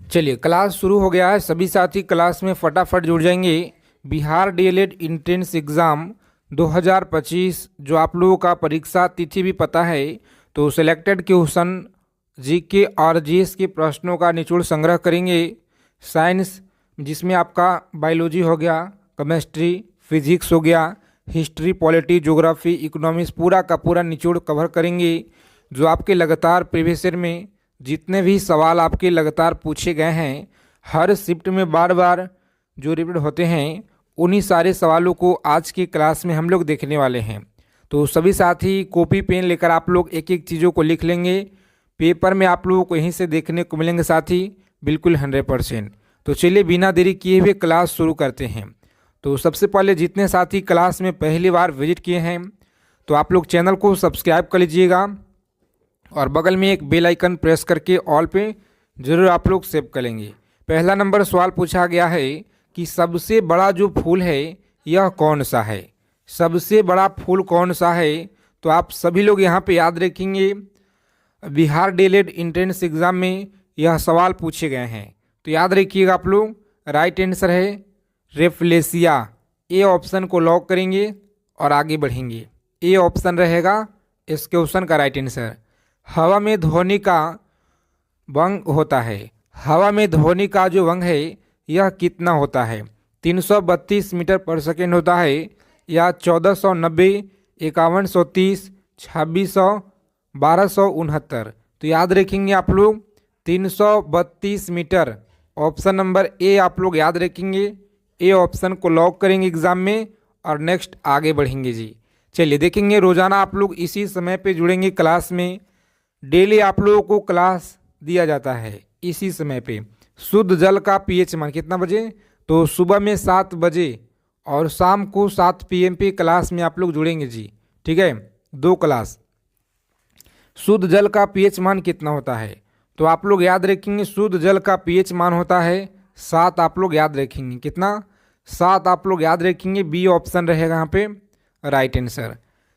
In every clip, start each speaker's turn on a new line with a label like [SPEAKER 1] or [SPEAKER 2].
[SPEAKER 1] चलिए क्लास शुरू हो गया है। सभी साथी क्लास में फटाफट जुड़ जाएंगे। बिहार डीएलएड इंट्रेंस एग्ज़ाम 2025 जो आप लोगों का परीक्षा तिथि भी पता है, तो सिलेक्टेड क्वेश्चन जीके और जीएस के प्रश्नों का निचोड़ संग्रह करेंगे। साइंस जिसमें आपका बायोलॉजी हो गया, केमिस्ट्री, फिजिक्स हो गया, हिस्ट्री, पॉलिटी, ज्योग्राफी, इकोनॉमिक्स, पूरा का पूरा निचोड़ कवर करेंगे। जो आपके लगातार प्रीवियस ईयर में जितने भी सवाल आपके लगातार पूछे गए हैं, हर शिफ्ट में बार बार जो रिपीट होते हैं, उन्हीं सारे सवालों को आज की क्लास में हम लोग देखने वाले हैं। तो सभी साथी कॉपी पेन लेकर आप लोग एक एक चीज़ों को लिख लेंगे। पेपर में आप लोगों को यहीं से देखने को मिलेंगे साथी, बिल्कुल 100%। तो चलिए बिना देरी किए हुए क्लास शुरू करते हैं। तो सबसे पहले जितने साथी क्लास में पहली बार विजिट किए हैं, तो आप लोग चैनल को सब्सक्राइब कर लीजिएगा और बगल में एक बेल आइकन प्रेस करके ऑल पे ज़रूर आप लोग सेव कर लेंगे। पहला नंबर सवाल पूछा गया है कि सबसे बड़ा जो फूल है यह कौन सा है। सबसे बड़ा फूल कौन सा है, तो आप सभी लोग यहाँ पे याद रखेंगे। बिहार डीएलएड एंट्रेंस एग्ज़ाम में यह सवाल पूछे गए हैं, तो याद रखिएगा आप लोग। राइट आंसर है रेफ्लेशिया। ए ऑप्शन को लॉक करेंगे और आगे बढ़ेंगे। ए ऑप्शन रहेगा इस क्वेश्चन का राइट आंसर। हवा में ध्वनि का वंग होता है। हवा में ध्वनि का जो वंग है यह कितना होता है। 332 मीटर पर सेकेंड होता है, या 1490, 5130, 2600, 1269। तो याद रखेंगे आप लोग 332 मीटर। ऑप्शन नंबर ए आप लोग याद रखेंगे। ए ऑप्शन को लॉक करेंगे एग्जाम में और नेक्स्ट आगे बढ़ेंगे जी। चलिए देखेंगे, रोज़ाना आप लोग इसी समय पे जुड़ेंगे क्लास में। डेली आप लोगों को क्लास दिया जाता है इसी समय पे। शुद्ध जल का पीएच मान कितना बजे, तो सुबह में 7 बजे और शाम को 7 PM पे क्लास में आप लोग जुड़ेंगे जी। ठीक है, 2 क्लास। शुद्ध जल का पीएच मान कितना होता है, तो आप लोग याद रखेंगे शुद्ध जल का पीएच मान होता है 7। आप लोग याद रखेंगे कितना, 7 आप लोग याद रखेंगे। बी ऑप्शन रहेगा यहाँ पे राइट आंसर।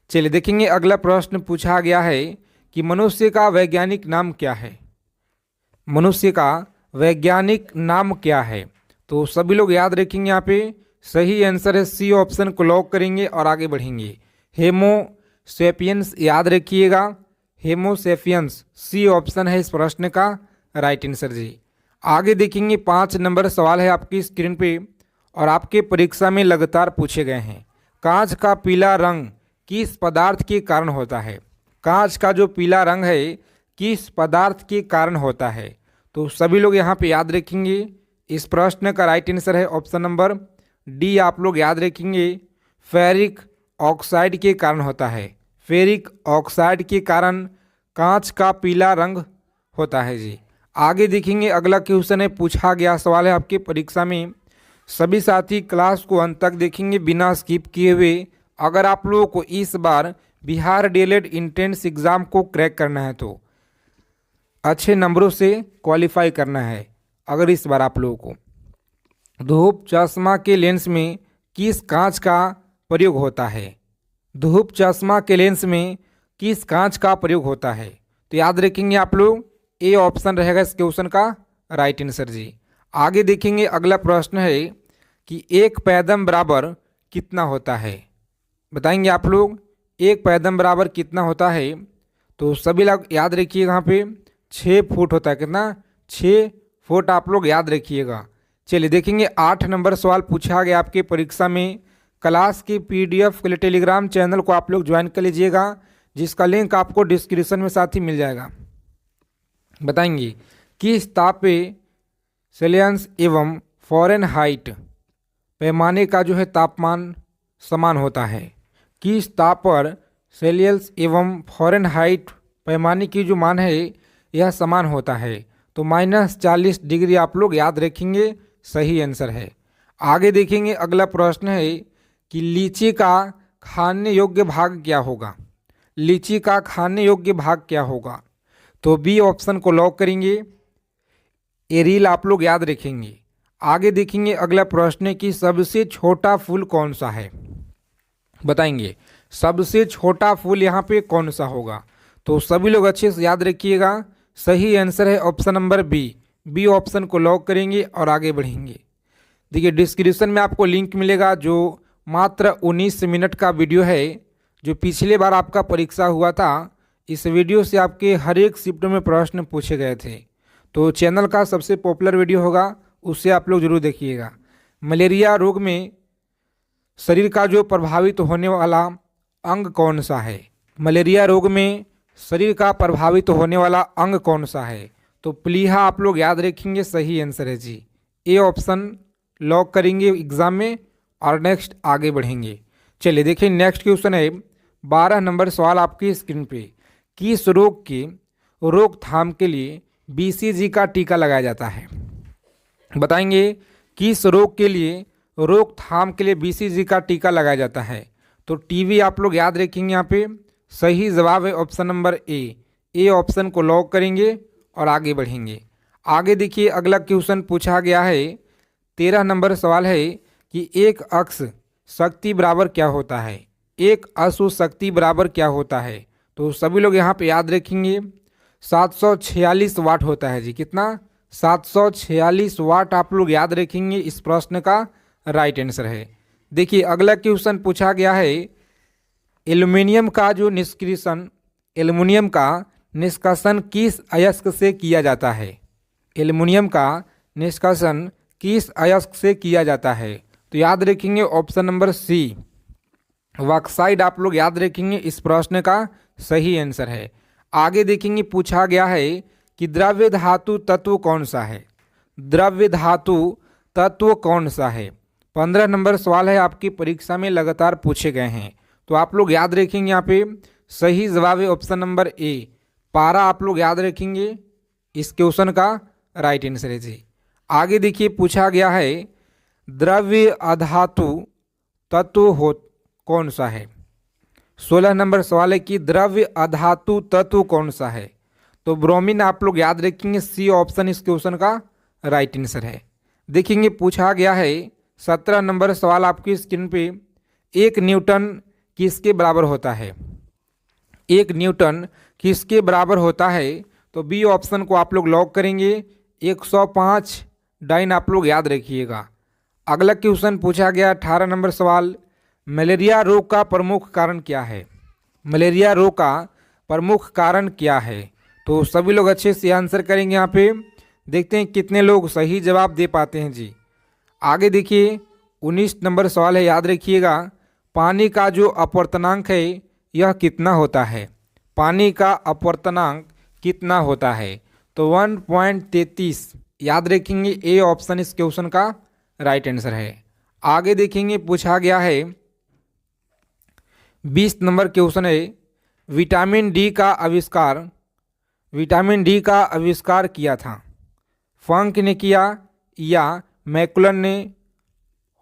[SPEAKER 1] चलिए देखेंगे, अगला प्रश्न पूछा गया है कि मनुष्य का वैज्ञानिक नाम क्या है। मनुष्य का वैज्ञानिक नाम क्या है, तो सभी लोग याद रखेंगे। यहाँ पे सही आंसर है सी ऑप्शन को लॉक करेंगे और आगे बढ़ेंगे। हेमोसेपियंस याद रखिएगा, हेमोसेपियंस सी ऑप्शन है इस प्रश्न का राइट आंसर जी। आगे देखेंगे, 5 नंबर सवाल है आपकी स्क्रीन पे और आपके परीक्षा में लगातार पूछे गए हैं। कांच का पीला रंग किस पदार्थ के कारण होता है। कांच का जो पीला रंग है किस पदार्थ के कारण होता है, तो सभी लोग यहाँ पे याद रखेंगे। इस प्रश्न का राइट आंसर है ऑप्शन नंबर डी आप लोग याद रखेंगे। फेरिक ऑक्साइड के कारण होता है। फेरिक ऑक्साइड के कारण कांच का पीला रंग होता है जी। आगे देखेंगे, अगला क्वेश्चन है, पूछा गया सवाल है आपके परीक्षा में। सभी साथी क्लास को अंत तक देखेंगे बिना स्किप किए हुए। अगर आप लोगों को इस बार बिहार डीएलएड एंट्रेंस एग्ज़ाम को क्रैक करना है, तो अच्छे नंबरों से क्वालिफाई करना है। अगर इस बार आप लोगों को धूप चश्मा के लेंस में किस कांच का प्रयोग होता है। धूप चश्मा के लेंस में किस कांच का प्रयोग होता है, तो याद रखेंगे आप लोग। ए ऑप्शन रहेगा इस क्वेश्चन का राइट आंसर जी। आगे देखेंगे, अगला प्रश्न है कि एक पैदम बराबर कितना होता है। बताएंगे आप लोग एक पैदम बराबर कितना होता है, तो सभी लोग याद रखिएगा। यहाँ पे 6 फुट होता है। कितना, 6 फुट आप लोग याद रखिएगा। चलिए देखेंगे, 8 नंबर सवाल पूछा गया आपके परीक्षा में। क्लास की PDF के लिए टेलीग्राम चैनल को आप लोग ज्वाइन कर लीजिएगा, जिसका लिंक आपको डिस्क्रिप्शन में साथ ही मिल जाएगा। बताएंगे किस ताप पे सेल्सियस एवं फ़ारेनहाइट पैमाने का जो है तापमान समान होता है। किस ताप पर सेल्सियस एवं फ़ारेनहाइट पैमाने की जो मान है यह समान होता है, तो -40 डिग्री आप लोग याद रखेंगे, सही आंसर है। आगे देखेंगे, अगला प्रश्न है कि लीची का खाने योग्य भाग क्या होगा। लीची का खाने योग्य भाग क्या होगा, तो बी ऑप्शन को लॉक करेंगे। एरिल आप लोग याद रखेंगे। आगे देखेंगे, अगला प्रश्न है कि सबसे छोटा फूल कौन सा है। बताएंगे सबसे छोटा फूल यहाँ पे कौन सा होगा, तो सभी लोग अच्छे से याद रखिएगा। सही आंसर है option number B, B option को लॉक करेंगे और आगे बढ़ेंगे। देखिए डिस्क्रिप्शन में आपको लिंक मिलेगा जो मात्र 19 मिनट का वीडियो है, जो पिछले बार आपका परीक्षा हुआ था। इस वीडियो से आपके हर एक शिफ्ट में प्रश्न पूछे गए थे, तो चैनल का सबसे पॉपुलर वीडियो होगा, उससे आप लोग जरूर देखिएगा। मलेरिया रोग में शरीर का जो प्रभावित होने वाला अंग कौन सा है? मलेरिया रोग में शरीर का प्रभावित होने वाला अंग कौन सा है? तो प्लीहा आप लोग याद रखेंगे, सही आंसर है जी ए ऑप्शन लॉक करेंगे एग्जाम में और नेक्स्ट आगे बढ़ेंगे। चलिए देखिए नेक्स्ट क्वेश्चन है 12 नंबर सवाल आपकी स्क्रीन पे। किस रोग के रोकथाम के लिए BCG का टीका लगाया जाता है? बताएंगे किस रोग के लिए रोकथाम के लिए BCG का टीका लगाया जाता है? तो टीबी आप लोग याद रखेंगे, यहाँ पे सही जवाब है ऑप्शन नंबर ए ऑप्शन को लॉक करेंगे और आगे बढ़ेंगे। आगे देखिए अगला क्वेश्चन पूछा गया है 13 नंबर सवाल है कि एक अक्ष शक्ति बराबर क्या होता है? एक अश्व शक्ति बराबर क्या होता है? तो सभी लोग यहाँ पे याद रखेंगे 746 वाट होता है जी। कितना? 746 वाट आप लोग याद रखेंगे, इस प्रश्न का राइट आंसर है। देखिए अगला क्वेश्चन पूछा गया है एल्युमिनियम का निष्कासन किस अयस्क से किया जाता है? एल्युमिनियम का निष्कासन किस अयस्क से किया जाता है? तो याद रखेंगे ऑप्शन नंबर सी बॉक्साइट आप लोग याद रखेंगे, इस प्रश्न का सही आंसर है। आगे देखेंगे पूछा गया है कि द्रव्य धातु तत्व कौन सा है? द्रव्य धातु तत्व कौन सा है? 15 नंबर सवाल है, आपकी परीक्षा में लगातार पूछे गए हैं, तो आप लोग याद रखेंगे। यहाँ पे सही जवाब है ऑप्शन नंबर ए पारा आप लोग याद रखेंगे, इस क्वेश्चन का राइट आंसर है जी। आगे देखिए पूछा गया है द्रव्य अधातु तत्व हो कौन सा है? 16 नंबर सवाल है कि द्रव्य अधातु तत्व कौन सा है? तो ब्रोमीन आप लोग याद रखेंगे, सी ऑप्शन इस क्वेश्चन का राइट आंसर है। देखेंगे पूछा गया है 17 नंबर सवाल आपकी स्क्रीन पे, एक न्यूटन किसके बराबर होता है? एक न्यूटन किसके बराबर होता है? तो बी ऑप्शन को आप लोग लॉक करेंगे, 105 डाइन आप लोग याद रखिएगा। अगला क्वेश्चन पूछा गया 18 नंबर सवाल, मलेरिया रोग का प्रमुख कारण क्या है? मलेरिया रोग का प्रमुख कारण क्या है? तो सभी लोग अच्छे से आंसर करेंगे। यहाँ पे देखते हैं कितने लोग सही जवाब दे पाते हैं जी। आगे देखिए 19 नंबर सवाल है, याद रखिएगा पानी का जो अपवर्तनांक है यह कितना होता है? पानी का अपवर्तनांक कितना होता है? तो 1.33 याद रखेंगे, ए ऑप्शन इस क्वेश्चन का राइट आंसर है। आगे देखेंगे पूछा गया है 20 नंबर क्वेश्चन है, विटामिन डी का आविष्कार किया था? फंक ने किया या मैकुलन ने,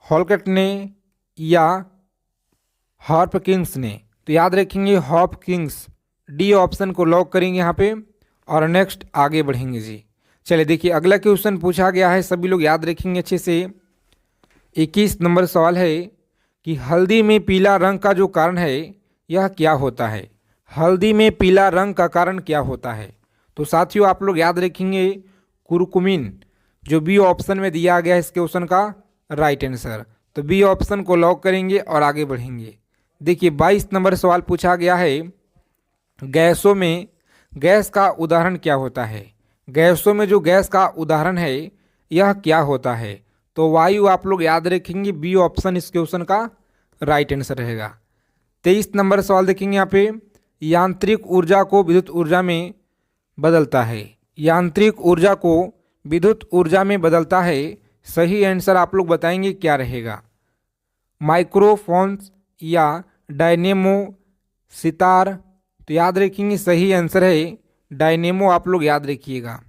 [SPEAKER 1] हॉलकट ने या हॉपकिंस ने? तो याद रखेंगे हॉपकिंस, डी ऑप्शन को लॉक करेंगे यहाँ पे और नेक्स्ट आगे बढ़ेंगे जी। चलिए देखिए अगला क्वेश्चन पूछा गया है, सभी लोग याद रखेंगे अच्छे से। 21 नंबर सवाल है कि हल्दी में पीला रंग का जो कारण है यह क्या होता है? हल्दी में पीला रंग का कारण क्या होता है? तो साथियों आप लोग याद रखेंगे कुरकुमिन, जो बी ऑप्शन में दिया गया है इस क्वेश्चन का राइट आंसर। तो बी ऑप्शन को लॉक करेंगे और आगे बढ़ेंगे। देखिए 22 नंबर सवाल पूछा गया है, गैसों में गैस का उदाहरण क्या होता है? गैसों में जो गैस का उदाहरण है यह क्या होता है? तो वायु आप लोग याद रखेंगे, बी ऑप्शन इस क्वेश्चन का राइट आंसर रहेगा। 23 नंबर सवाल देखेंगे यहाँ पे, यांत्रिक ऊर्जा को विद्युत ऊर्जा में बदलता है? यांत्रिक ऊर्जा को विद्युत ऊर्जा में बदलता है, सही आंसर आप लोग बताएंगे क्या रहेगा? माइक्रोफोन्स या डायनेमो सितार? तो याद रखेंगे सही आंसर है डायनेमो, आप लोग याद रखिएगा,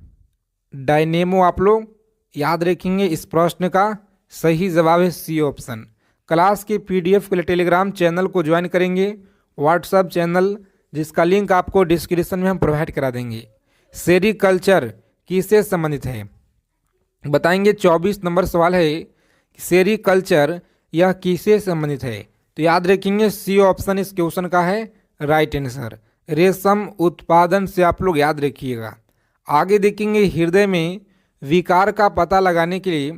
[SPEAKER 1] डायनेमो आप लोग याद रखेंगे, इस प्रश्न का सही जवाब है सी ऑप्शन। क्लास के PDF के लिए टेलीग्राम चैनल को ज्वाइन करेंगे, व्हाट्सएप चैनल जिसका लिंक आपको डिस्क्रिप्शन में हम प्रोवाइड करा देंगे। सेरीकल्चर किससे संबंधित है? बताएंगे 24 नंबर सवाल है, सेरीकल्चर यह किससे संबंधित है? तो याद रखेंगे सी ऑप्शन इस क्वेश्चन का है राइट आंसर, रेशम उत्पादन से आप लोग याद रखिएगा। आगे देखेंगे हृदय में विकार का पता लगाने के लिए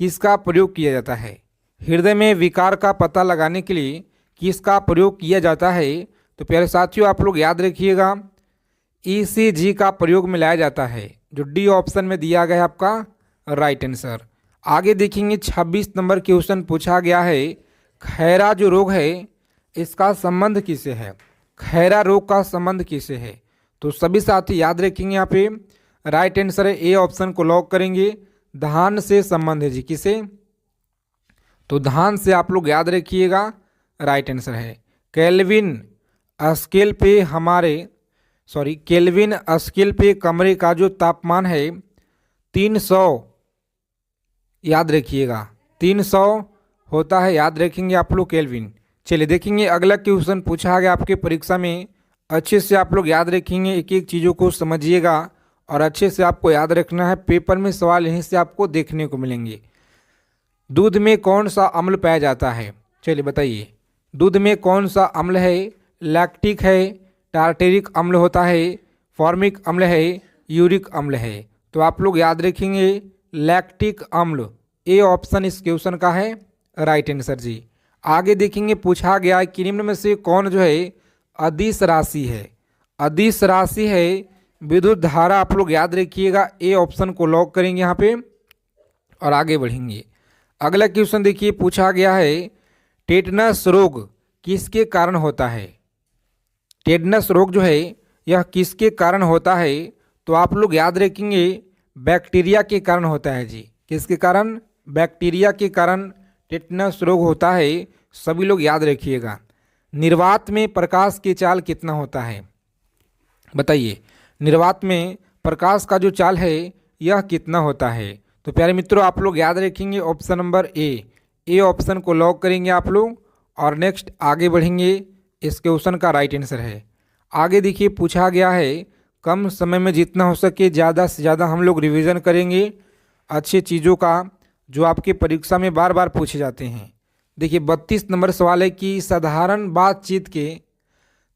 [SPEAKER 1] किसका प्रयोग किया जाता है? हृदय में विकार का पता लगाने के लिए किसका प्रयोग किया जाता है? तो प्यारे साथियों आप लोग याद रखिएगा, ईसीजी का प्रयोग में लाया जाता है, जो डी ऑप्शन में दिया गया है आपका राइट आंसर। आगे देखेंगे 26 नंबर क्वेश्चन पूछा गया है, खैरा जो रोग है इसका संबंध किससे है? खैरा रोग का संबंध किससे है? तो सभी साथी याद रखेंगे, यहाँ पे राइट आंसर है ए ऑप्शन को लॉक करेंगे, धान से संबंध है जी। किसे? तो धान से आप लोग याद रखिएगा, राइट आंसर है। केल्विन स्केल पे कमरे का जो तापमान है 300, याद रखिएगा 300 होता है, याद रखेंगे आप लोग केल्विन। चलिए देखेंगे अगला क्वेश्चन पूछा गया आपके परीक्षा में, अच्छे से आप लोग याद रखेंगे, एक एक चीज़ों को समझिएगा और अच्छे से आपको याद रखना है, पेपर में सवाल यहीं से आपको देखने को मिलेंगे। दूध में कौन सा अम्ल पाया जाता है? चलिए बताइए, दूध में कौन सा अम्ल है? लैक्टिक है, टार्टेरिक अम्ल होता है, फॉर्मिक अम्ल है, यूरिक अम्ल है। तो आप लोग याद रखेंगे लैक्टिक अम्ल, ए ऑप्शन इस क्वेश्चन का है राइट आंसर जी। आगे देखेंगे पूछा गया है कि निम्न में से कौन जो है अदिश राशि है? अदिश राशि है विद्युत धारा, आप लोग याद रखिएगा, ए ऑप्शन को लॉक करेंगे यहाँ पे और आगे बढ़ेंगे। अगला क्वेश्चन देखिए पूछा गया है, टेटनस रोग किसके कारण होता है? टेटनस रोग जो है यह किसके कारण होता है? तो आप लोग याद रखेंगे बैक्टीरिया के कारण होता है जी। किसके कारण? बैक्टीरिया के कारण टेटनस रोग होता है, सभी लोग याद रखिएगा। निर्वात में प्रकाश की चाल कितना होता है? बताइए, निर्वात में प्रकाश का जो चाल है यह कितना होता है? तो प्यारे मित्रों आप लोग याद रखेंगे ऑप्शन नंबर ए ऑप्शन को लॉक करेंगे आप लोग और नेक्स्ट आगे बढ़ेंगे, इस क्वेश्चन का राइट आंसर है। आगे देखिए पूछा गया है, कम समय में जितना हो सके ज़्यादा से ज़्यादा हम लोग रिवीजन करेंगे अच्छे चीज़ों का, जो आपके परीक्षा में बार बार पूछे जाते हैं। देखिए 32 नंबर सवाल है कि साधारण बातचीत के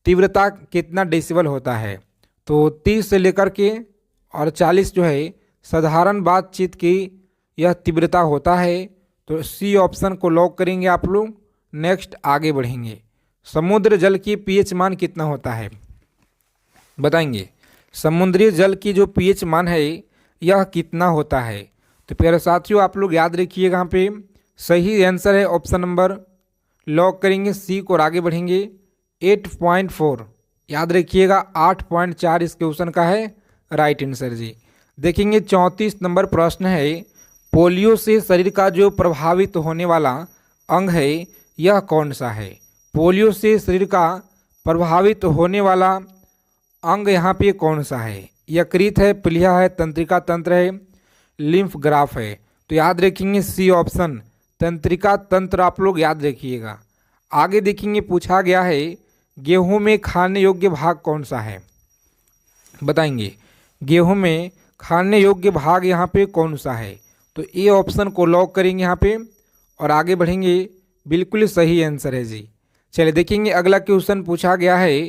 [SPEAKER 1] तीव्रता कितना डेसिबल होता है? तो 30 से लेकर के और 40 जो है साधारण बातचीत की यह तीव्रता होता है। तो सी ऑप्शन को लॉक करेंगे आप लोग, नेक्स्ट आगे बढ़ेंगे। समुद्र जल की पीएच मान कितना होता है? बताएंगे, समुद्री जल की जो पीएच मान है यह कितना होता है? तो प्यारे साथियों आप लोग याद रखिएगा, यहाँ पे सही आंसर है ऑप्शन नंबर, लॉक करेंगे सी को और आगे बढ़ेंगे 8.4, याद रखिएगा 8.4 इस क्वेश्चन का है राइट आंसर जी। देखेंगे 34 नंबर प्रश्न है, पोलियो से शरीर का जो प्रभावित होने वाला अंग है यह कौन सा है? पोलियो से शरीर का प्रभावित होने वाला अंग यहाँ पे कौन सा है? यकृत है, प्लीहा है, तंत्रिका तंत्र है, लिम्फ ग्राफ है। तो याद रखेंगे सी ऑप्शन, तंत्रिका तंत्र आप लोग याद रखिएगा। आगे देखेंगे पूछा गया है, गेहूं में खाने योग्य भाग कौन सा है? बताएंगे, गेहूं में खाने योग्य भाग यहाँ पे कौन सा है? तो ए ऑप्शन को लॉक करेंगे यहाँ पे और आगे बढ़ेंगे, बिल्कुल सही आंसर है जी। चलिए देखेंगे अगला क्वेश्चन पूछा गया है,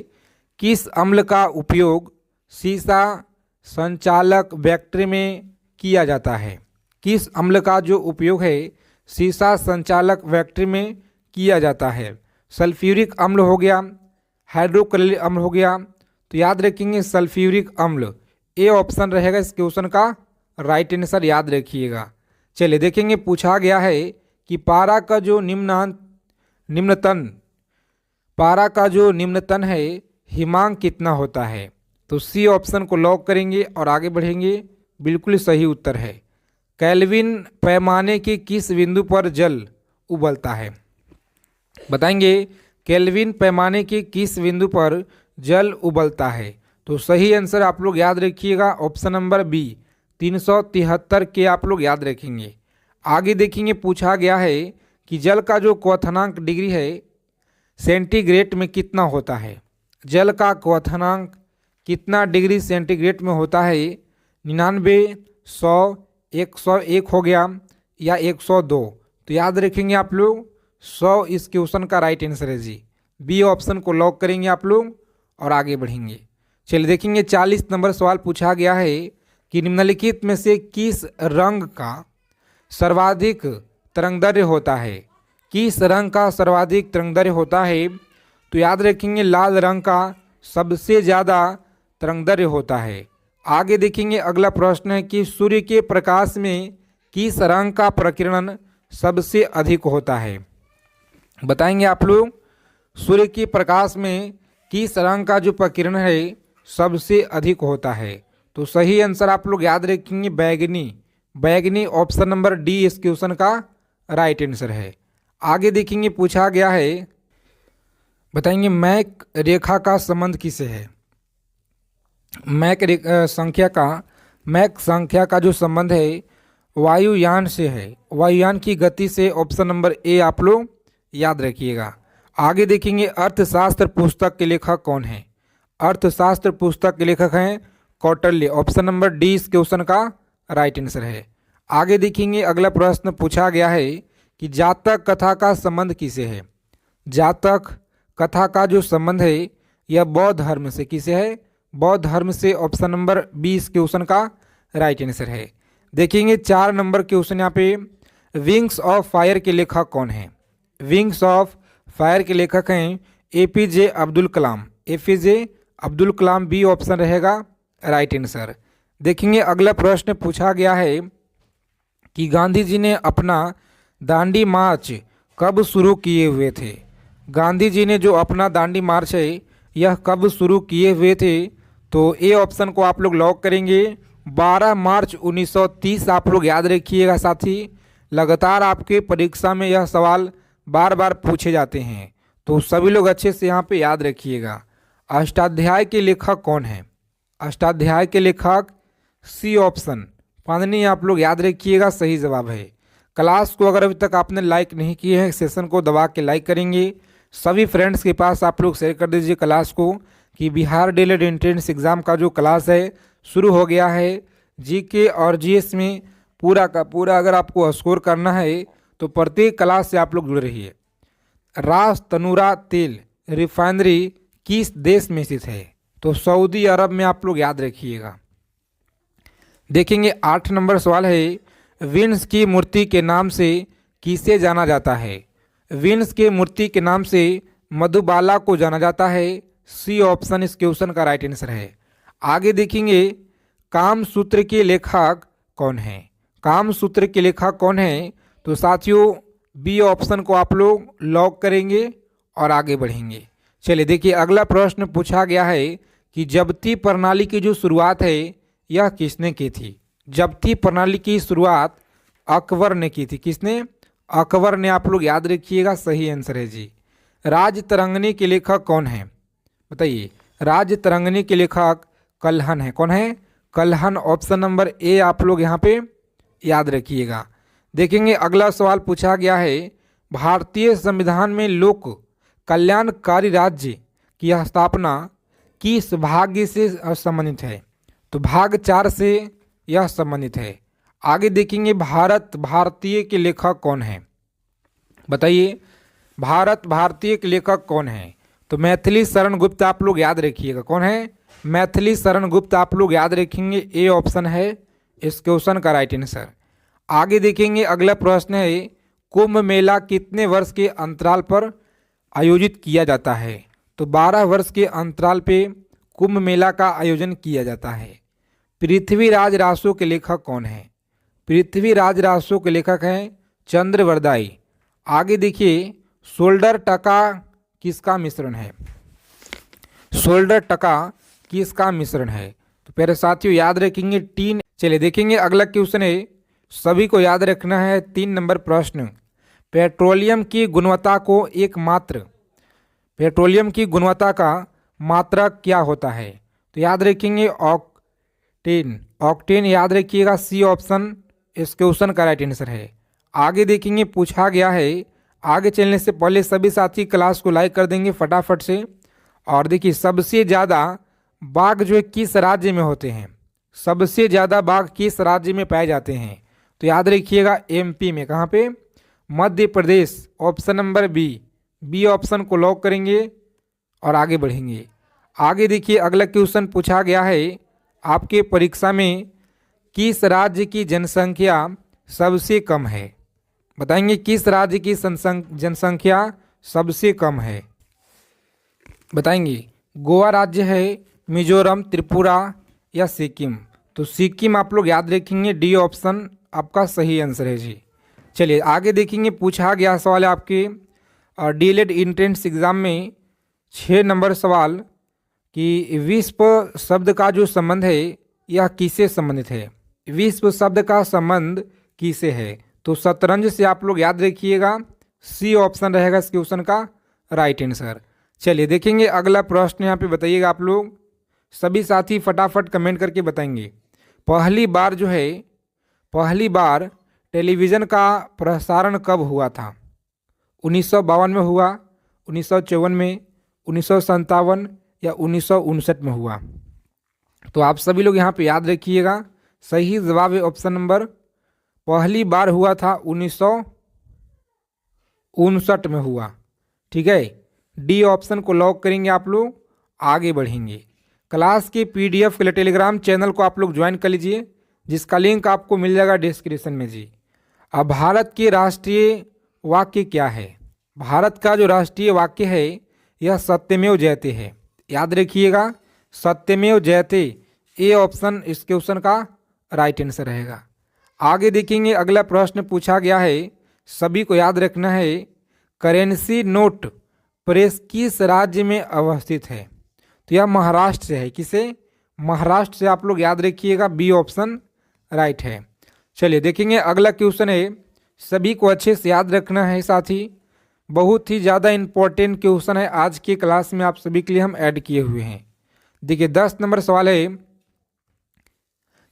[SPEAKER 1] किस अम्ल का उपयोग सीसा संचालक बैक्टीरिया में किया जाता है? किस अम्ल का जो उपयोग है सीसा संचालक बैक्टीरिया में किया जाता है? सल्फ्यूरिक अम्ल हो गया, हाइड्रोक्लोरिक अम्ल हो गया। तो याद रखेंगे सल्फ्यूरिक अम्ल, ए ऑप्शन रहेगा इस क्वेश्चन का राइट आंसर, याद रखिएगा। चलिए देखेंगे पूछा गया है कि पारा का जो निम्नतन है हिमांक कितना होता है? तो सी ऑप्शन को लॉक करेंगे और आगे बढ़ेंगे, बिल्कुल सही उत्तर है। केल्विन पैमाने के किस बिंदु पर जल उबलता है? बताएंगे, केल्विन पैमाने के किस बिंदु पर जल उबलता है? तो सही आंसर आप लोग याद रखिएगा ऑप्शन नंबर बी 373 के आप लोग याद रखेंगे। आगे देखेंगे पूछा गया है कि जल का जो क्वथनांक डिग्री है सेंटीग्रेड में कितना होता है? जल का क्वथनांक कितना डिग्री सेंटीग्रेड में होता है? 99, 100, 101 हो गया या 102? तो याद रखेंगे आप लोग 100 इस क्वेश्चन का राइट आंसर है जी। बी ऑप्शन को लॉक करेंगे आप लोग और आगे बढ़ेंगे। चलिए देखेंगे 40 नंबर सवाल पूछा गया है, कि निम्नलिखित में से किस रंग का सर्वाधिक तरंगदैर्घ्य होता है। किस रंग का सर्वाधिक तरंगदैर्घ्य होता है? तो याद रखेंगे लाल रंग का सबसे ज़्यादा तरंगदैर्घ्य होता है। आगे देखेंगे अगला प्रश्न है कि सूर्य के प्रकाश में किस रंग का प्रकीर्णन सबसे अधिक होता है। बताएंगे आप लोग सूर्य के प्रकाश में किस रंग का जो प्रकीर्णन है सबसे अधिक होता है। तो सही आंसर आप लोग याद रखेंगे बैगनी। बैगनी ऑप्शन नंबर डी इस क्वेश्चन का राइट आंसर है। आगे देखेंगे पूछा गया है, बताएंगे मैक रेखा का संबंध किसे है। मैक संख्या का जो संबंध है वायुयान से है, वायुयान की गति से। ऑप्शन नंबर ए आप लोग याद रखिएगा। आगे देखेंगे अर्थशास्त्र पुस्तक के लेखक कौन है। अर्थशास्त्र पुस्तक के लेखक हैं कौटिल्य। ऑप्शन नंबर डी इस क्वेश्चन का राइट आंसर है। आगे देखेंगे अगला प्रश्न पूछा गया है कि जातक कथा का संबंध किसे है। जातक कथा का जो संबंध है यह बौद्ध धर्म से किसे है, बौद्ध धर्म से। ऑप्शन नंबर बी इस क्वेश्चन का राइट आंसर है। देखेंगे 4 नंबर क्वेश्चन यहाँ पे, विंग्स ऑफ फायर के लेखक कौन है। विंग्स ऑफ फायर के लेखक हैं APJ Abdul Kalam. APJ Abdul Kalam B option रहेगा राइट आंसर। देखेंगे अगला प्रश्न पूछा गया है कि गांधी जी ने अपना दांडी मार्च कब शुरू किए हुए थे। गांधी जी ने जो अपना दांडी मार्च है यह कब शुरू किए हुए थे। तो ए ऑप्शन को आप लोग लॉक करेंगे 12 मार्च 1930। आप लोग याद रखिएगा साथी, लगातार आपके परीक्षा में यह सवाल बार बार पूछे जाते हैं, तो सभी लोग अच्छे से यहाँ पे याद रखिएगा। अष्टाध्याय के लेखक कौन है। अष्टाध्याय के लेखक सी ऑप्शन पाणिनि आप लोग याद रखिएगा सही जवाब है। क्लास को अगर अभी तक आपने लाइक नहीं किए हैं सेशन को दबा के लाइक करेंगे। सभी फ्रेंड्स के पास आप लोग शेयर कर दीजिए क्लास को कि बिहार डीएलएड एंट्रेंस एग्ज़ाम का जो क्लास है शुरू हो गया है। जीके और जीएस में पूरा का पूरा अगर आपको स्कोर करना है तो प्रत्येक क्लास से आप लोग जुड़ रहिए। रास तनूरा तेल रिफाइनरी किस देश में स्थित है। तो सऊदी अरब में आप लोग याद रखिएगा। देखेंगे 8 नंबर सवाल है, विंस की मूर्ति के नाम से किसे जाना जाता है। विंस के मूर्ति के नाम से मधुबाला को जाना जाता है। सी ऑप्शन इस क्वेश्चन का राइट आंसर है। आगे देखेंगे कामसूत्र के लेखक कौन है। कामसूत्र के लेखक कौन है। तो साथियों बी ऑप्शन को आप लोग लॉक करेंगे और आगे बढ़ेंगे। चलिए देखिए अगला प्रश्न पूछा गया है कि जब्ती प्रणाली की जो शुरुआत है यह किसने की थी। जब्ती प्रणाली की शुरुआत अकबर ने की थी। किसने? अकबर ने। आप लोग याद रखिएगा सही आंसर है जी। राजतरंगिणी के लेखक कौन है बताइए। राजतरंगिणी के लेखक कल्हण है। कौन है? कल्हण। ऑप्शन नंबर ए आप लोग यहाँ पे याद रखिएगा। देखेंगे अगला सवाल पूछा गया है, भारतीय संविधान में लोक कल्याणकारी राज्य की स्थापना किस भाग से संबंधित है। तो भाग 4 से यह संबंधित है। आगे देखेंगे भारत भारतीय के लेखक कौन है बताइए। भारत भारतीय के लेखक कौन है। तो मैथिली शरण गुप्त आप लोग याद रखिएगा। कौन है? मैथिली शरण गुप्त आप लोग याद रखेंगे। ए ऑप्शन है इस क्वेश्चन का राइट आंसर। आगे देखेंगे अगला प्रश्न है, कुंभ मेला कितने वर्ष के अंतराल पर आयोजित किया जाता है। तो 12 वर्ष के अंतराल पे कुंभ मेला का आयोजन किया जाता है। पृथ्वीराज रासो के लेखक कौन है। पृथ्वीराज रासो के लेखक हैं चंद्रवरदाई। आगे देखिए शोल्डर टका किसका मिश्रण है। शोल्डर टका किसका मिश्रण है। तो प्यारे साथियों याद रखेंगे टीन। चलिए देखेंगे अगला क्वेश्चन है, सभी को याद रखना है 3 नंबर प्रश्न। पेट्रोलियम की गुणवत्ता को पेट्रोलियम की गुणवत्ता का मात्रक क्या होता है। तो याद रखेंगे ऑक्टेन। ऑक्टेन याद रखिएगा। सी ऑप्शन इस क्वेश्चन का राइट आंसर है। आगे देखेंगे पूछा गया है, आगे चलने से पहले सभी साथी क्लास को लाइक कर देंगे फटाफट से। और देखिए सबसे ज़्यादा बाघ जो है किस राज्य में होते हैं। सबसे ज़्यादा बाघ किस राज्य में पाए जाते हैं। तो याद रखिएगा एमपी में। कहाँ पे? Madhya Pradesh. Option number B option को लॉक करेंगे और आगे बढ़ेंगे। आगे देखिए अगला क्वेश्चन पूछा गया है आपके परीक्षा में, किस राज्य की जनसंख्या सबसे कम है? बताएंगे किस राज्य की जनसंख्या सबसे कम है? बताएंगे गोवा राज्य है, मिजोरम, त्रिपुरा या सिक्किम? तो सिक्किम आप लोग याद रखेंगे, डी ऑप्शन आपका सही आंसर है जी। चलिए आगे देखेंगे, पूछा गया सवाल है आपके डीएलएड एंट्रेंस एग्जाम में 6 नंबर सवाल कि विश्व शब्द का जो संबंध है यह किससे संबंधित है? विश्व शब्द का संबंध किससे है? तो शतरंज से आप लोग याद रखिएगा, सी ऑप्शन रहेगा इस क्वेश्चन का राइट आंसर। चलिए देखेंगे अगला प्रश्न, यहाँ पे बताइएगा आप लोग सभी साथी फटाफट कमेंट करके बताएंगे। पहली बार टेलीविज़न का प्रसारण कब हुआ था? 1952 में हुआ, 1954 में, 1957 या 1959 में हुआ? तो आप सभी लोग यहाँ पे याद रखिएगा, सही जवाब है ऑप्शन नंबर, पहली बार हुआ था 1959 में हुआ। ठीक है, डी ऑप्शन को लॉक करेंगे आप लोग, आगे बढ़ेंगे। क्लास के पीडीएफ के लिए टेलीग्राम चैनल को आप लोग ज्वाइन कर लीजिए, जिसका लिंक आपको मिल जाएगा डिस्क्रिप्शन में जी। अब भारत के राष्ट्रीय वाक्य क्या है? भारत का जो राष्ट्रीय वाक्य है यह सत्यमेव जयते है, याद रखिएगा, सत्यमेव जयते, ए ऑप्शन इस क्वेश्चन का राइट आंसर रहेगा। आगे देखेंगे अगला प्रश्न पूछा गया है, सभी को याद रखना है, करेंसी नोट प्रेस किस राज्य में अवस्थित है? तो यह महाराष्ट्र से है। किसे? महाराष्ट्र से आप लोग याद रखिएगा, बी ऑप्शन राइट है। चलिए देखेंगे अगला क्वेश्चन है, सभी को अच्छे से याद रखना है साथी, बहुत ही ज़्यादा इम्पोर्टेंट क्वेश्चन है, आज के क्लास में आप सभी के लिए हम ऐड किए हुए हैं। देखिए 10 नंबर सवाल है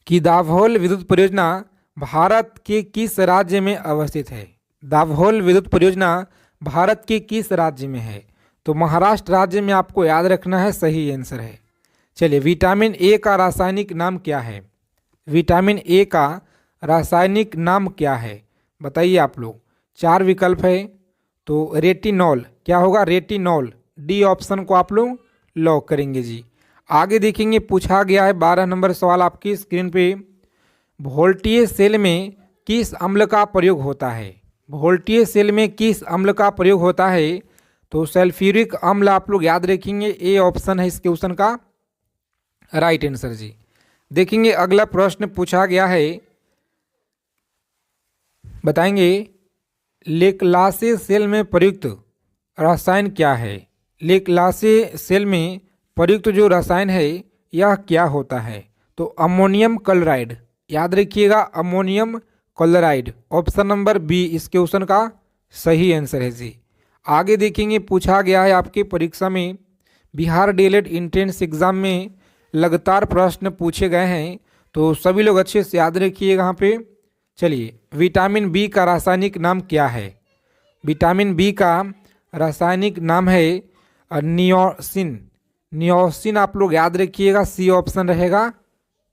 [SPEAKER 1] कि दाभोल विद्युत परियोजना भारत के किस राज्य में अवस्थित है? दाभोल विद्युत परियोजना भारत के किस राज्य में है? तो महाराष्ट्र राज्य में आपको याद रखना है, सही आंसर है। चलिए विटामिन ए का रासायनिक नाम क्या है? विटामिन ए का रासायनिक नाम क्या है बताइए आप लोग, 4 विकल्प है। तो रेटिनॉल, क्या होगा? रेटिनॉल, डी ऑप्शन को आप लोग लॉक करेंगे जी। आगे देखेंगे पूछा गया है 12 नंबर सवाल आपकी स्क्रीन पे, वोल्टीय सेल में किस अम्ल का प्रयोग होता है? वोल्टीय सेल में किस अम्ल का प्रयोग होता है? तो सल्फ्यूरिक अम्ल आप लोग याद रखेंगे, ए ऑप्शन है इस क्वेश्चन का राइट आंसर जी। देखेंगे अगला प्रश्न पूछा गया है, बताएंगे लेक्लासे सेल में प्रयुक्त रसायन क्या है? लेक्लासे सेल में प्रयुक्त जो रसायन है यह क्या होता है? तो अमोनियम क्लोराइड, याद रखिएगा, ammonium chloride, option number B इस क्वेश्चन का सही आंसर है जी। आगे देखेंगे पूछा गया है आपके परीक्षा में, बिहार डीएलएड एंट्रेंस एग्जाम में लगातार प्रश्न पूछे गए हैं, तो सभी लोग अच्छे से याद रखिएगा यहाँ पे। चलिए विटामिन बी का रासायनिक नाम क्या है? विटामिन बी का रासायनिक नाम है नियोसिन, नियोसिन आप लोग याद रखिएगा, सी ऑप्शन रहेगा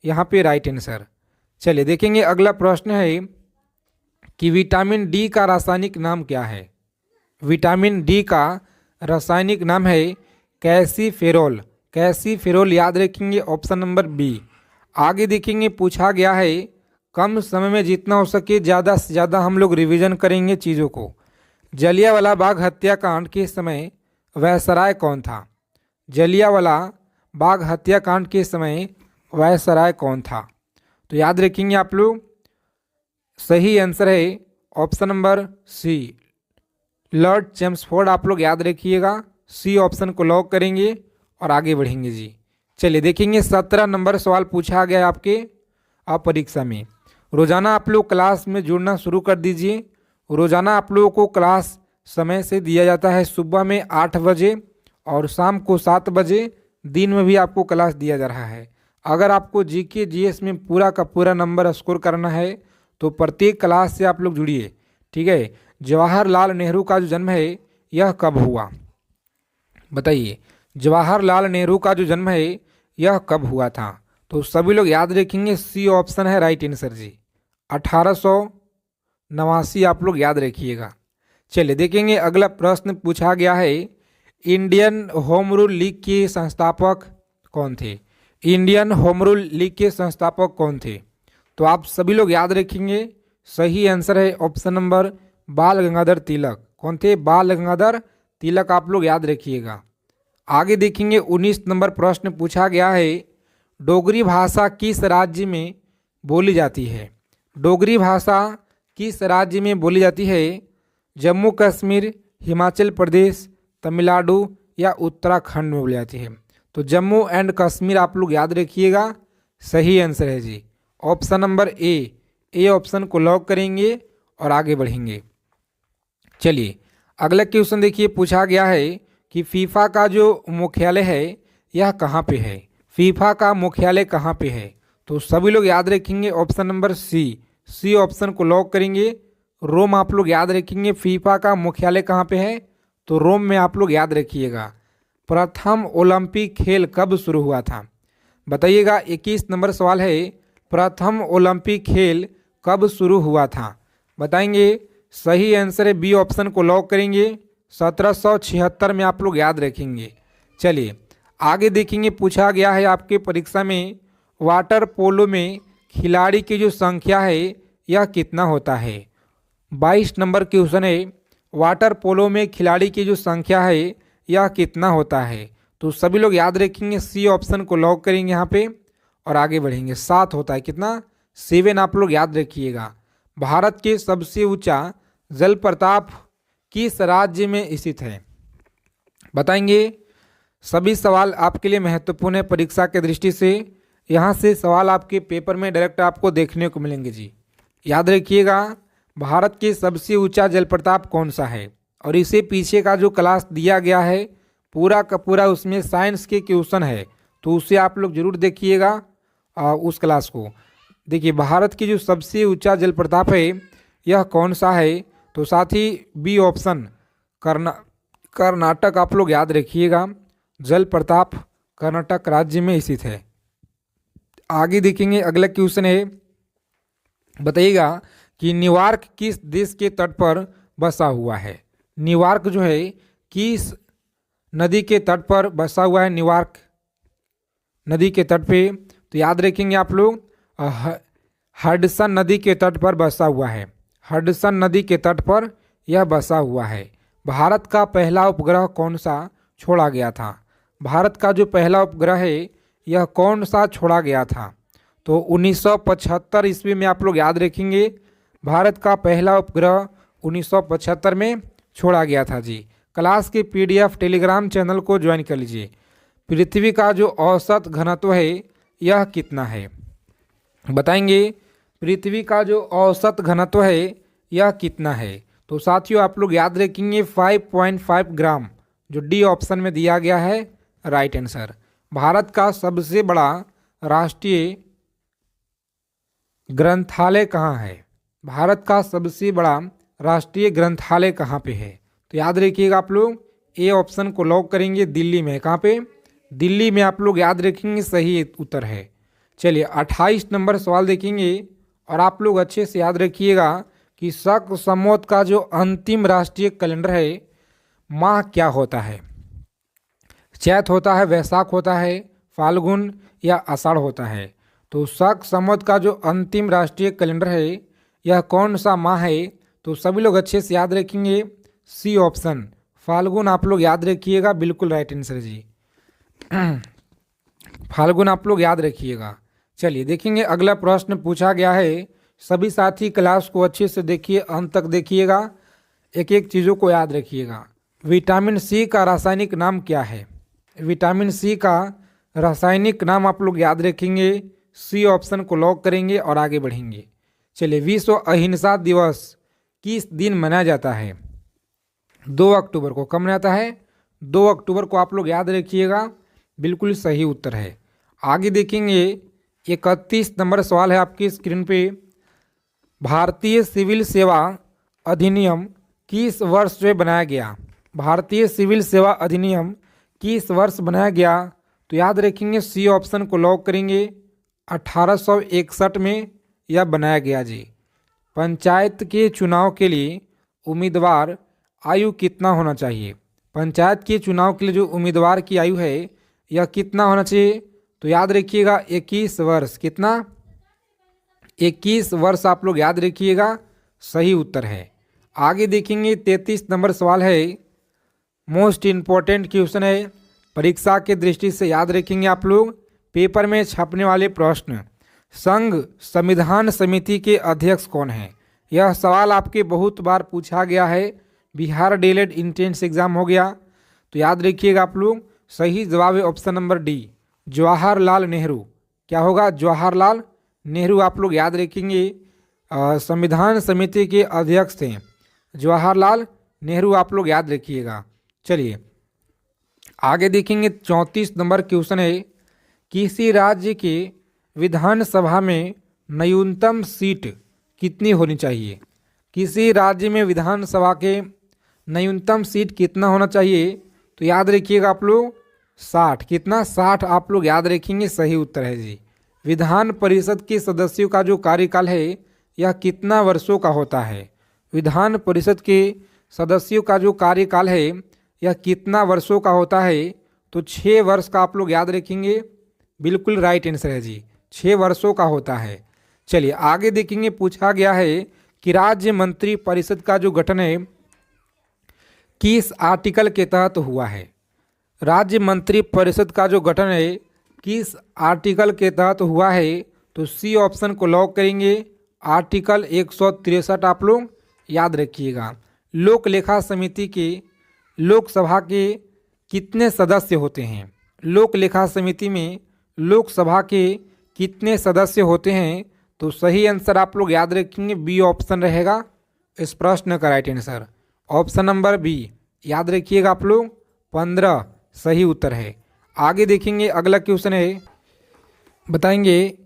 [SPEAKER 1] यहाँ पे राइट आंसर। चलिए देखेंगे अगला प्रश्न है कि विटामिन डी का रासायनिक नाम क्या है? विटामिन डी का रासायनिक नाम है कैल्सीफेरोल, कैल्सीफेरोल याद रखेंगे, ऑप्शन नंबर बी। आगे देखेंगे पूछा गया है, कम समय में जितना हो सके ज़्यादा से ज़्यादा हम लोग रिवीजन करेंगे चीज़ों को। जलियांवाला बाग हत्याकांड के समय वायसराय कौन था? जलियांवाला बाग हत्याकांड के समय वायसराय कौन था? तो याद रखेंगे आप लोग, सही आंसर है option number C, Lord Chelmsford आप लोग याद रखिएगा, सी ऑप्शन को लॉक करेंगे और आगे बढ़ेंगे जी। चलिए देखेंगे 17 नंबर सवाल पूछा गया आपके परीक्षा में। रोज़ाना आप लोग क्लास में जुड़ना शुरू कर दीजिए। रोज़ाना आप लोगों को क्लास समय से दिया जाता है, सुबह में 8 बजे और शाम को 7 बजे, दिन में भी आपको क्लास दिया जा रहा है। अगर आपको जीके जीएस में पूरा का पूरा नंबर स्कोर करना है तो प्रत्येक क्लास से आप लोग जुड़िए, ठीक है। जवाहरलाल नेहरू का जो जन्म है यह कब हुआ? बताइए, जवाहरलाल नेहरू का जो जन्म है यह कब हुआ था? तो सभी लोग याद रखेंगे, सी ऑप्शन है राइट आंसर जी, 1889 आप लोग याद रखिएगा। चलिए देखेंगे अगला प्रश्न पूछा गया है, इंडियन होम रूल लीग के संस्थापक कौन थे? इंडियन होम रूल लीग के संस्थापक कौन थे? तो आप सभी लोग याद रखेंगे सही आंसर है ऑप्शन नंबर बाल गंगाधर तिलक। कौन थे? बाल गंगाधर तिलक आप लोग याद रखिएगा। आगे देखेंगे 19 नंबर प्रश्न पूछा गया है, डोगरी भाषा किस राज्य में बोली जाती है? डोगरी भाषा किस राज्य में बोली जाती है? जम्मू कश्मीर, हिमाचल प्रदेश, तमिलनाडु या उत्तराखंड में बोली जाती है? तो जम्मू एंड कश्मीर आप लोग याद रखिएगा, सही आंसर है जी ऑप्शन नंबर ए ऑप्शन को लॉक करेंगे और आगे बढ़ेंगे। चलिए अगला क्वेश्चन देखिए, पूछा गया है कि फीफा का जो मुख्यालय है यह कहाँ पे है? फीफा का मुख्यालय कहाँ पे है? तो सभी लोग याद रखेंगे ऑप्शन नंबर सी ऑप्शन को लॉक करेंगे। रोम आप लोग याद रखेंगे। फीफा का मुख्यालय कहाँ पे है? तो रोम में आप लोग याद रखिएगा। प्रथम ओलंपिक खेल कब शुरू हुआ था? बताइएगा। 21 नंबर सवाल है, प्रथम ओलंपिक खेल कब शुरू हुआ था? बताएंगे। सही आंसर है बी ऑप्शन को लॉक करेंगे। 1776 में आप लोग याद रखेंगे। चलिए आगे देखेंगे, पूछा गया है आपके परीक्षा में वाटर पोलो में खिलाड़ी की जो संख्या है यह कितना होता है? 22 नंबर क्वेश्चन है, वाटर पोलो में खिलाड़ी की जो संख्या है यह कितना होता है? तो सभी लोग याद रखेंगे, सी ऑप्शन को लॉक करेंगे यहाँ पे और आगे बढ़ेंगे। 7 होता है। कितना? 7 आप लोग याद रखिएगा। भारत के सबसे ऊंचा जलप्रपात किस राज्य में स्थित है? बताएंगे। सभी सवाल आपके लिए महत्वपूर्ण है परीक्षा के दृष्टि से। यहाँ से सवाल आपके पेपर में डायरेक्ट आपको देखने को मिलेंगे जी। याद रखिएगा, भारत के सबसे ऊंचा जलप्रपात कौन सा है? और इसे पीछे का जो क्लास दिया गया है पूरा का पूरा उसमें साइंस के क्वेश्चन है, तो उसे आप लोग जरूर देखिएगा उस क्लास को। देखिए भारत की जो सबसे ऊंचा जलप्रपात है यह कौन सा है? तो साथ ही बी ऑप्शन कर्नाटक आप लोग याद रखिएगा। जलप्रपात कर्नाटक राज्य में स्थित है। आगे देखेंगे, अगला क्वेश्चन है, बताइएगा कि न्यूयॉर्क किस देश के तट पर बसा हुआ है? न्यूयॉर्क जो है किस नदी के तट पर बसा हुआ है? न्यूयॉर्क नदी के तट पे, तो याद रखेंगे आप लोग हडसन नदी के तट पर बसा हुआ है। हडसन नदी के तट पर यह बसा हुआ है। भारत का पहला उपग्रह कौन सा छोड़ा गया था? भारत का जो पहला उपग्रह है यह कौन सा छोड़ा गया था? तो 1975 ईस्वी में आप लोग याद रखेंगे। भारत का पहला उपग्रह 1975 में छोड़ा गया था जी। क्लास के PDF टेलीग्राम चैनल को ज्वाइन कर लीजिए। पृथ्वी का जो औसत घनत्व है यह कितना है? बताएंगे। पृथ्वी का जो औसत घनत्व है यह कितना है? तो साथियों आप लोग याद रखेंगे 5.5 ग्राम, जो डी ऑप्शन में दिया गया है राइट आंसर। भारत का सबसे बड़ा राष्ट्रीय ग्रंथालय कहाँ है? भारत का सबसे बड़ा राष्ट्रीय ग्रंथालय कहाँ पे है? तो याद रखिएगा आप लोग, ए ऑप्शन को लॉक करेंगे। दिल्ली में। कहाँ पे? दिल्ली में आप लोग याद रखेंगे, सही उत्तर है। चलिए 28 नंबर सवाल देखेंगे और आप लोग अच्छे से याद रखिएगा कि शक संवत का जो अंतिम राष्ट्रीय कैलेंडर है माह क्या होता है? चैत होता है, वैशाख होता है, फाल्गुन या आषाढ़ होता है? तो शक संवत का जो अंतिम राष्ट्रीय कैलेंडर है यह कौन सा माह है? तो सभी लोग अच्छे से याद रखेंगे, सी ऑप्शन फाल्गुन आप लोग याद रखिएगा, बिल्कुल राइट आंसर जी। फाल्गुन आप लोग याद रखिएगा। चलिए देखेंगे, अगला प्रश्न पूछा गया है। सभी साथी क्लास को अच्छे से देखिए, अंत तक देखिएगा, एक एक चीज़ों को याद रखिएगा। विटामिन सी का रासायनिक नाम क्या है? विटामिन सी का रासायनिक नाम आप लोग याद रखेंगे, सी ऑप्शन को लॉक करेंगे और आगे बढ़ेंगे। चलिए, विश्व अहिंसा दिवस किस दिन मनाया जाता है? 2 अक्टूबर को। कब मनाता है? 2 अक्टूबर को आप लोग याद रखिएगा, बिल्कुल सही उत्तर है। आगे देखेंगे, 31 नंबर सवाल है आपकी स्क्रीन पे। भारतीय सिविल सेवा अधिनियम किस वर्ष में बनाया गया? भारतीय सिविल सेवा अधिनियम किस वर्ष बनाया गया? तो याद रखेंगे, सी ऑप्शन को लॉक करेंगे। 1861 में यह बनाया गया जी। पंचायत के चुनाव के लिए उम्मीदवार आयु कितना होना चाहिए? पंचायत के चुनाव के लिए जो उम्मीदवार की आयु है यह कितना होना चाहिए? तो याद रखिएगा 21 वर्ष। कितना? 21 वर्ष आप लोग याद रखिएगा, सही उत्तर है। आगे देखेंगे 33 नंबर सवाल है, मोस्ट इम्पॉर्टेंट क्वेश्चन है, परीक्षा के दृष्टि से याद रखेंगे आप लोग, पेपर में छपने वाले प्रश्न। संघ संविधान समिति के अध्यक्ष कौन हैं? यह सवाल आपके बहुत बार पूछा गया है, बिहार डीएलएड एंट्रेंस एग्जाम हो गया, तो याद रखिएगा आप लोग। सही जवाब है option number D, Jawaharlal Nehru. क्या होगा? जवाहरलाल नेहरू आप लोग याद रखेंगे, संविधान समिति के अध्यक्ष थे जवाहरलाल नेहरू, आप लोग याद रखिएगा। चलिए आगे देखेंगे 34 नंबर क्वेश्चन है, किसी राज्य के विधानसभा में न्यूनतम सीट कितनी होनी चाहिए? किसी राज्य में विधानसभा के न्यूनतम सीट कितना होना चाहिए? तो याद रखिएगा आप लोग 60। कितना? 60 आप लोग याद रखेंगे, सही उत्तर है जी। विधान परिषद के सदस्यों का जो कार्यकाल है यह कितना वर्षों का होता है? विधान परिषद के सदस्यों का जो कार्यकाल है यह कितना वर्षों का होता है? तो 6 वर्ष का आप लोग याद रखेंगे, बिल्कुल राइट आंसर है जी, 6 वर्षों का होता है। चलिए आगे देखेंगे, पूछा गया है कि राज्य मंत्री परिषद का जो गठन है किस आर्टिकल के तहत हुआ है? राज्य मंत्री परिषद का जो गठन है किस आर्टिकल के तहत हुआ है? तो सी ऑप्शन को लॉक करेंगे, आर्टिकल 163 आप लोग याद रखिएगा। लोक लेखा समिति के लोकसभा के कितने सदस्य होते हैं? लोक लेखा समिति में लोकसभा के कितने सदस्य होते हैं? तो सही आंसर आप लोग याद रखेंगे, बी ऑप्शन रहेगा इस प्रश्न का right answer, option number B याद रखिएगा आप लोग, 15 सही उत्तर है। आगे देखेंगे अगला क्वेश्चन है, बताएंगे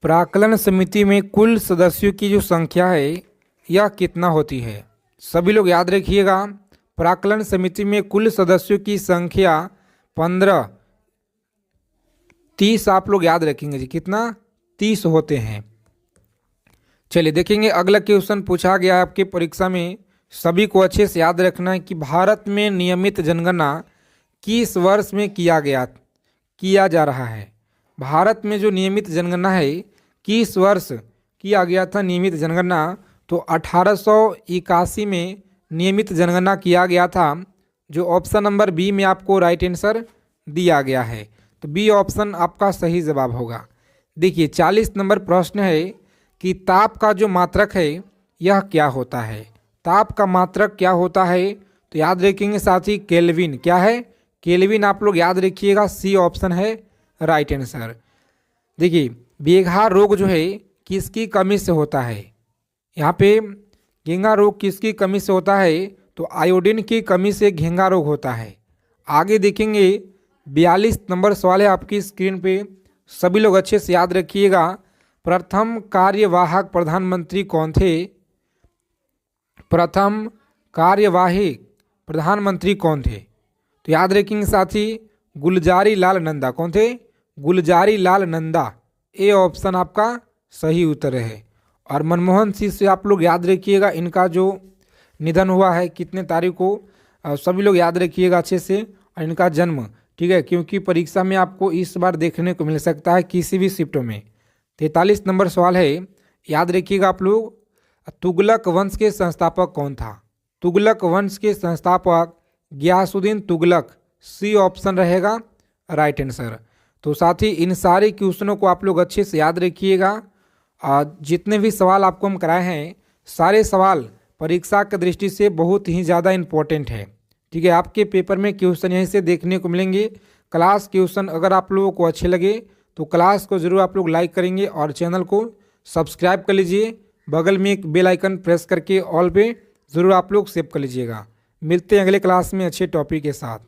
[SPEAKER 1] प्राक्कलन समिति में कुल सदस्यों की जो संख्या है यह कितना होती है? सभी लोग याद रखिएगा, प्राक्कलन समिति में कुल सदस्यों की संख्या 15, 30 आप लोग याद रखेंगे जी। कितना? 30 होते हैं। चलिए देखेंगे अगला क्वेश्चन पूछा गया है आपके परीक्षा में, सभी को अच्छे से याद रखना है कि भारत में नियमित जनगणना किस वर्ष में किया जा रहा है? भारत में जो नियमित जनगणना है किस वर्ष किया गया था नियमित जनगणना? तो 1881 में नियमित जनगणना किया गया था, जो ऑप्शन नंबर बी में आपको राइट आंसर दिया गया है, तो बी ऑप्शन आपका सही जवाब होगा। देखिए 40 नंबर प्रश्न है कि ताप का जो मात्रक है यह क्या होता है? ताप का मात्रक क्या होता है? तो याद रखेंगे साथी, केल्विन। क्या है? केल्विन आप लोग याद रखिएगा, सी ऑप्शन है राइट आंसर। देखिए बेघा रोग जो है किसकी कमी से होता है? यहाँ पे घेंघा रोग किसकी कमी से होता है? तो आयोडीन की कमी से घेंघा रोग होता है। आगे देखेंगे 42 नंबर सवाल है आपकी स्क्रीन पे, सभी लोग अच्छे से याद रखिएगा, प्रथम कार्यवाहक प्रधानमंत्री कौन थे? प्रथम कार्यवाही प्रधानमंत्री कौन थे? तो याद रखेंगे साथी, गुलजारी लाल नंदा। कौन थे? गुलजारी लाल नंदा, ए ऑप्शन आपका सही उत्तर है। और मनमोहन सिंह से आप लोग याद रखिएगा, इनका जो निधन हुआ है कितने तारीख को, सभी लोग याद रखिएगा अच्छे से, और इनका जन्म, ठीक है, क्योंकि परीक्षा में आपको इस बार देखने को मिल सकता है किसी भी शिफ्टों में। 43 नंबर सवाल है, याद रखिएगा आप लोग, तुगलक वंश के संस्थापक कौन था? तुगलक वंश के संस्थापक गियासुद्दीन तुगलक, सी ऑप्शन रहेगा राइट आंसर। तो साथ ही इन सारे क्वेश्चनों को आप लोग अच्छे से याद रखिएगा। जितने भी सवाल आपको हम कराए हैं सारे सवाल परीक्षा की दृष्टि से बहुत ही ज़्यादा इम्पोर्टेंट है, ठीक है। आपके पेपर में क्वेश्चन यहीं से देखने को मिलेंगे। क्लास क्वेश्चन अगर आप लोगों को अच्छे लगे तो क्लास को ज़रूर आप लोग लाइक करेंगे और चैनल को सब्सक्राइब कर लीजिए। बगल में एक बेल आइकन प्रेस करके ऑल पे ज़रूर आप लोग सेव कर लीजिएगा। मिलते हैं अगले क्लास में अच्छे टॉपिक के साथ।